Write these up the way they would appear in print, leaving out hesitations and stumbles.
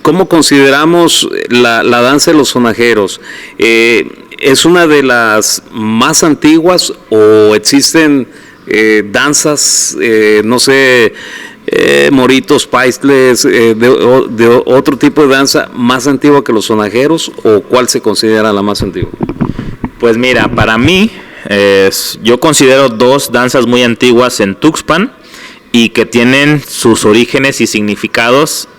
¿Cómo consideramos la danza de los sonajeros? ¿Es una de las más antiguas o existen danzas, no sé, moritos, paisles, de otro tipo de danza más antigua que los sonajeros, o cuál se considera la más antigua? Pues mira, para mí, yo considero dos danzas muy antiguas en Tuxpan y que tienen sus orígenes y significados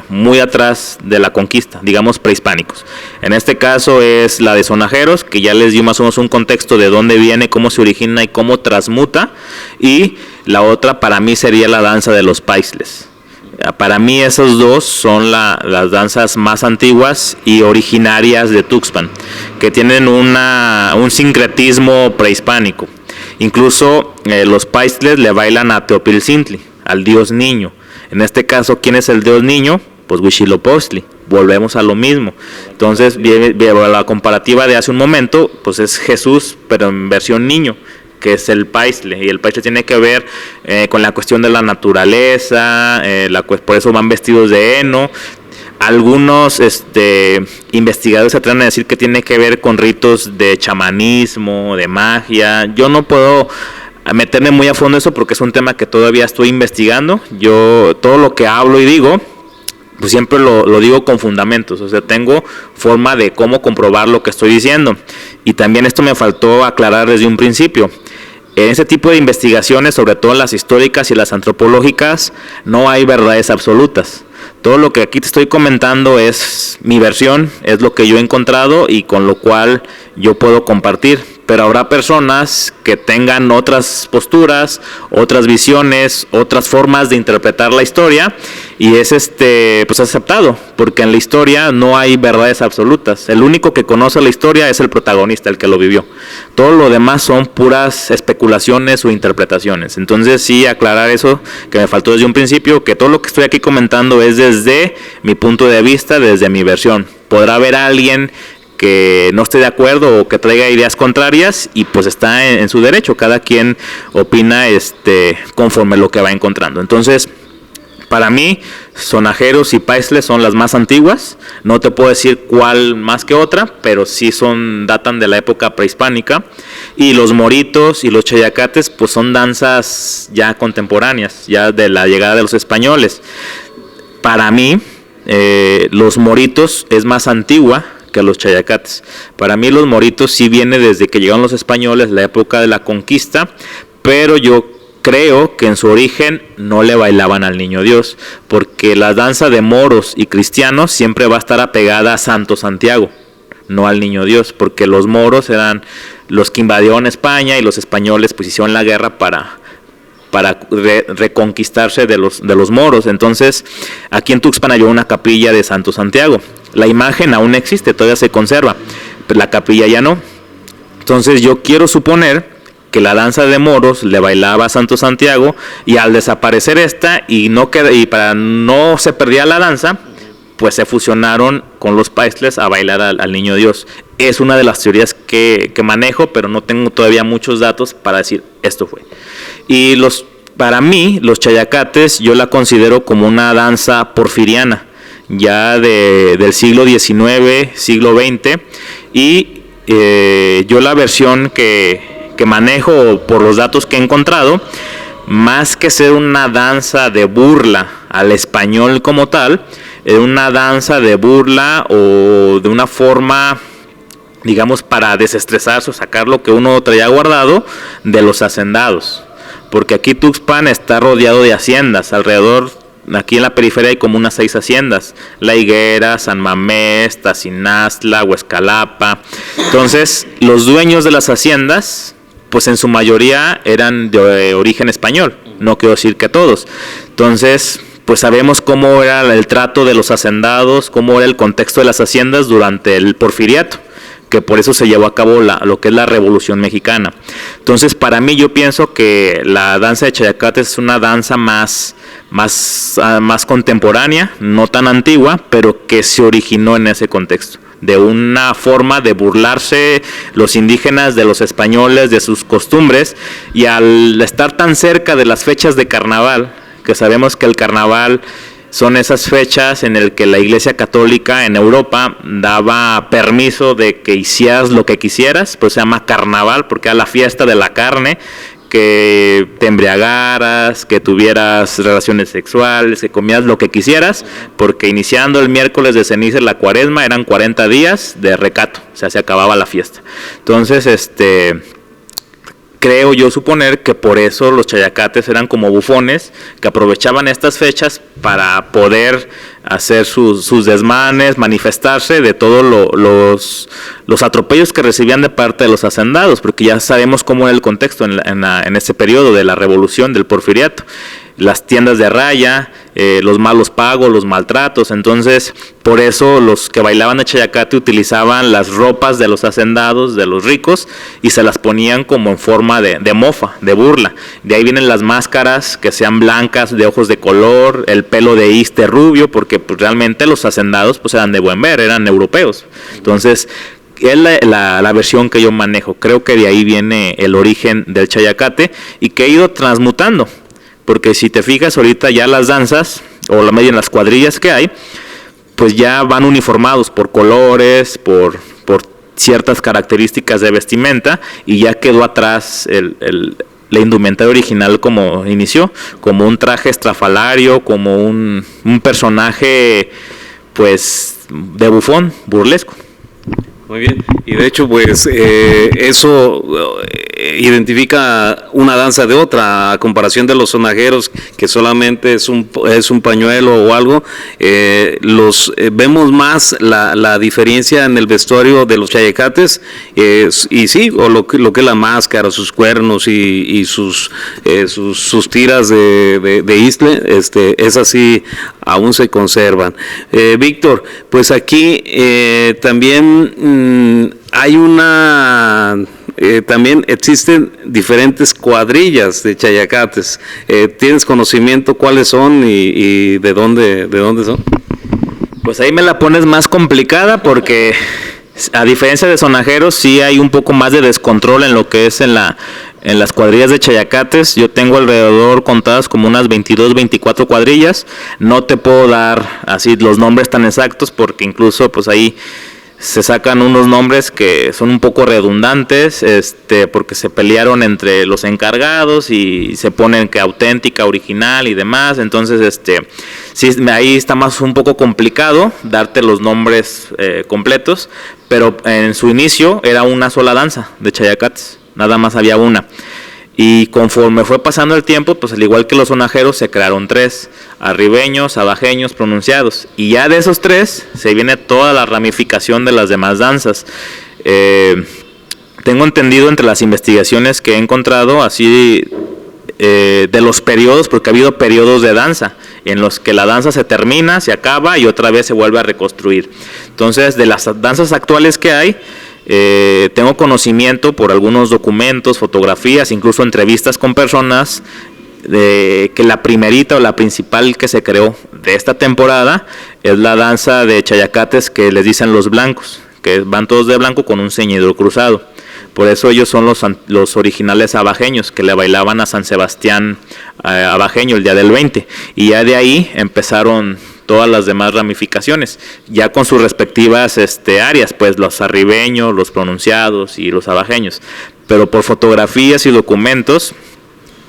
muy atrás de la conquista, digamos prehispánicos. En este caso es la de sonajeros, que ya les dio más o menos un contexto de dónde viene, cómo se origina y cómo transmuta, y la otra para mí sería la danza de los paisles. Para mí esos dos son las danzas más antiguas y originarias de Tuxpan, que tienen un sincretismo prehispánico. Incluso los paisles le bailan a Teopilzintli, al dios niño. En este caso, ¿quién es el dios niño? Pues Huitzilopochtli. Volvemos a lo mismo. Entonces, la comparativa de hace un momento, pues es Jesús, pero en versión niño, que es el paisle, y el paisle tiene que ver con la cuestión de la naturaleza, por eso van vestidos de heno. Algunos investigadores se atreven a decir que tiene que ver con ritos de chamanismo, de magia. Yo no puedo meterme muy a fondo eso porque es un tema que todavía estoy investigando. Yo todo lo que hablo y digo, pues siempre lo digo con fundamentos, o sea, tengo forma de cómo comprobar lo que estoy diciendo. Y también esto me faltó aclarar desde un principio. En ese tipo de investigaciones, sobre todo las históricas y las antropológicas, no hay verdades absolutas. Todo lo que aquí te estoy comentando es mi versión, es lo que yo he encontrado y con lo cual yo puedo compartir. Pero habrá personas que tengan otras posturas, otras visiones, otras formas de interpretar la historia, y es pues aceptado, porque en la historia no hay verdades absolutas. El único que conoce la historia es el protagonista, el que lo vivió. Todo lo demás son puras especulaciones o interpretaciones. Entonces sí, aclarar eso que me faltó desde un principio, que todo lo que estoy aquí comentando es desde mi punto de vista, desde mi versión. Podrá haber alguien que no esté de acuerdo o que traiga ideas contrarias, y pues está en su derecho. Cada quien opina conforme lo que va encontrando. Entonces, para mí, sonajeros y paisles son las más antiguas. No te puedo decir cuál más que otra, pero sí datan de la época prehispánica. Y los moritos y los chayacates pues son danzas ya contemporáneas, ya de la llegada de los españoles. Para mí, los moritos es más antigua que los chayacates. Para mí los moritos sí viene desde que llegaron los españoles, la época de la conquista, pero yo creo que en su origen no le bailaban al niño Dios, porque la danza de moros y cristianos siempre va a estar apegada a Santo Santiago, no al niño Dios, porque los moros eran los que invadieron España y los españoles pues hicieron la guerra para reconquistarse de los moros. Entonces aquí en Tuxpan hay una capilla de Santo Santiago. La imagen aún existe, todavía se conserva, pero la capilla ya no. Entonces yo quiero suponer que la danza de moros le bailaba a Santo Santiago, y al desaparecer esta y para no se perdía la danza, pues se fusionaron con los paisles a bailar al niño Dios. Es una de las teorías que manejo, pero no tengo todavía muchos datos para decir esto fue. Y para mí, los chayacates yo la considero como una danza porfiriana, ya del siglo XIX, siglo XX, y yo la versión que manejo por los datos que he encontrado, más que ser una danza de burla al español como tal, es una danza de burla o de una forma, digamos, para desestresarse o sacar lo que uno traía guardado de los hacendados. Porque aquí Tuxpan está rodeado de haciendas, alrededor, aquí en la periferia hay como unas 6 haciendas, La Higuera, San Mamés, Tacinastla, Huescalapa. Entonces, los dueños de las haciendas, pues en su mayoría eran de origen español, no quiero decir que todos. Entonces, pues sabemos cómo era el trato de los hacendados, cómo era el contexto de las haciendas durante el porfiriato, que por eso se llevó a cabo lo que es la Revolución Mexicana. Entonces, para mí, yo pienso que la danza de chayacates es una danza más contemporánea, no tan antigua, pero que se originó en ese contexto, de una forma de burlarse los indígenas de los españoles, de sus costumbres, y al estar tan cerca de las fechas de carnaval, que sabemos que el carnaval son esas fechas en el que la Iglesia Católica en Europa daba permiso de que hicieras lo que quisieras, pues se llama carnaval, porque era la fiesta de la carne, que te embriagaras, que tuvieras relaciones sexuales, que comieras lo que quisieras, porque iniciando el miércoles de ceniza en la cuaresma eran 40 días de recato, o sea, se acababa la fiesta. Entonces, creo yo suponer que por eso los chayacates eran como bufones que aprovechaban estas fechas para poder hacer sus desmanes, manifestarse de todos los atropellos que recibían de parte de los hacendados, porque ya sabemos cómo era el contexto en ese periodo de la revolución del porfiriato. Las tiendas de raya, los malos pagos, los maltratos. Entonces, por eso los que bailaban de chayacate utilizaban las ropas de los hacendados, de los ricos, y se las ponían como en forma de mofa, de burla. De ahí vienen las máscaras que sean blancas, de ojos de color, el pelo de iste rubio, porque pues, realmente los hacendados pues, eran de buen ver, eran europeos. Entonces, es la versión que yo manejo. Creo que de ahí viene el origen del chayacate y que ha ido transmutando. Porque si te fijas ahorita ya las danzas, o la media en las cuadrillas que hay, pues ya van uniformados por colores, por ciertas características de vestimenta, y ya quedó atrás la indumentaria original como inició, como un traje estrafalario, como un personaje pues de bufón, burlesco. Muy bien, y de hecho pues eso identifica una danza de otra, a comparación de los sonajeros que solamente es un pañuelo o algo. Vemos más la diferencia en el vestuario de los chayacates, y sí, o lo que es la máscara, sus cuernos y sus tiras de isle, esas sí aún se conservan. Víctor, pues aquí también hay también existen diferentes cuadrillas de chayacates. ¿Tienes conocimiento cuáles son y de dónde son? Pues ahí me la pones más complicada porque a diferencia de sonajeros sí hay un poco más de descontrol en lo que es en las cuadrillas de chayacates. Yo tengo alrededor contadas como unas 22, 24 cuadrillas. No te puedo dar así los nombres tan exactos porque incluso pues ahí se sacan unos nombres que son un poco redundantes, porque se pelearon entre los encargados y se ponen que auténtica, original y demás. Entonces, sí, ahí está más un poco complicado darte los nombres completos, pero en su inicio era una sola danza de chayacates, nada más había una. Y conforme fue pasando el tiempo, pues al igual que los sonajeros, se crearon 3, arribeños, abajeños, pronunciados. Y ya de esos 3 se viene toda la ramificación de las demás danzas. Tengo entendido entre las investigaciones que he encontrado, así de los periodos, porque ha habido periodos de danza, en los que la danza se termina, se acaba y otra vez se vuelve a reconstruir. Entonces, de las danzas actuales que hay, tengo conocimiento por algunos documentos, fotografías, incluso entrevistas con personas, de que la primerita o la principal que se creó de esta temporada es la danza de chayacates que les dicen los blancos, que van todos de blanco con un ceñidor cruzado. Por eso ellos son los originales abajeños que le bailaban a San Sebastián abajeño el día del 20, y ya de ahí empezaron todas las demás ramificaciones, ya con sus respectivas áreas, pues los arribeños, los pronunciados y los abajeños. Pero por fotografías y documentos,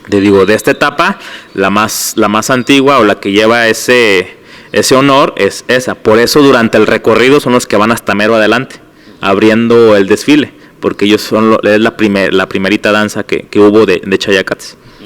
de esta etapa, la más antigua o la que lleva ese honor es esa. Por eso durante el recorrido son los que van hasta mero adelante, abriendo el desfile, porque ellos es la primerita danza que hubo de chayacates.